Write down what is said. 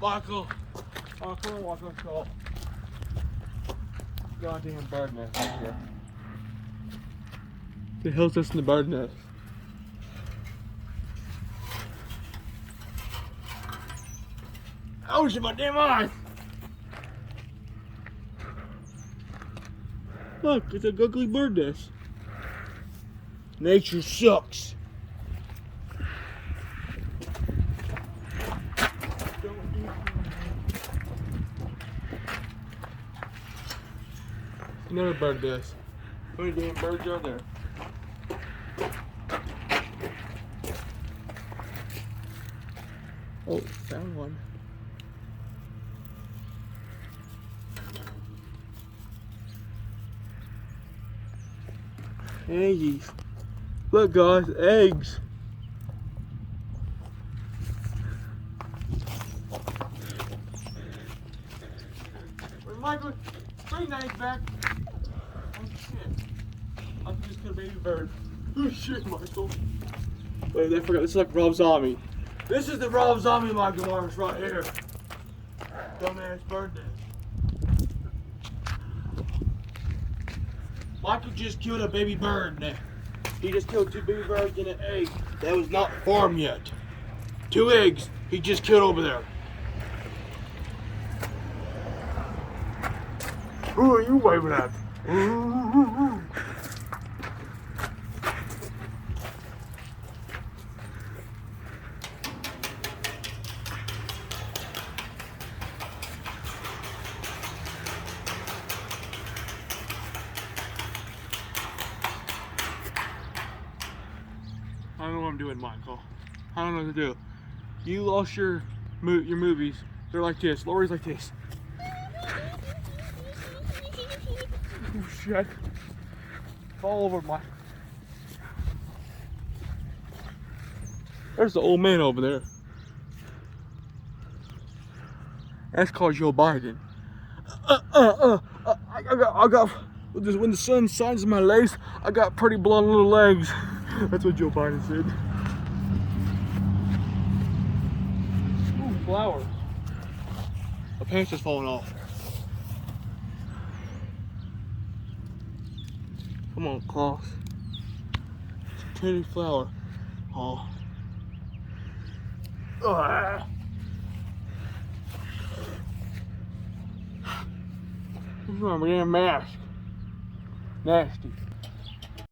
Michael. Oh, come on, Michael. Let's go. Goddamn bird nest right here. The hell's this in the bird nest? Oh shit, my damn eyes! Look, it's a ugly bird nest. Nature sucks. Another bird nest. How many damn birds are there? Oh, found one. Eggies. Look guys, eggs. Wait, Michael, bring the eggs back. Oh shit. I just killed a baby bird. Oh shit, Michael. Wait, I forgot, this is like Rob Zombie. This is the Rob Zombie Michael Morris right here. Dumbass bird nest. Michael just killed a baby bird. He just killed 2 baby birds and an egg that was not formed yet. 2 eggs he just killed over there. Who are you waving at? I don't know what I'm doing, Michael. I don't know what to do. You lost your movies. They're like this. Lori's like this. Oh shit. Fall over my. There's the old man over there. That's called Joe Biden. I got. When the sun shines in my legs, I got pretty blonde little legs. That's what Joe Biden said. Ooh, flowers. My pants just falling off. Come on, Klaus. It's a pretty flower. Oh. Ah. This is my damn mask. Nasty.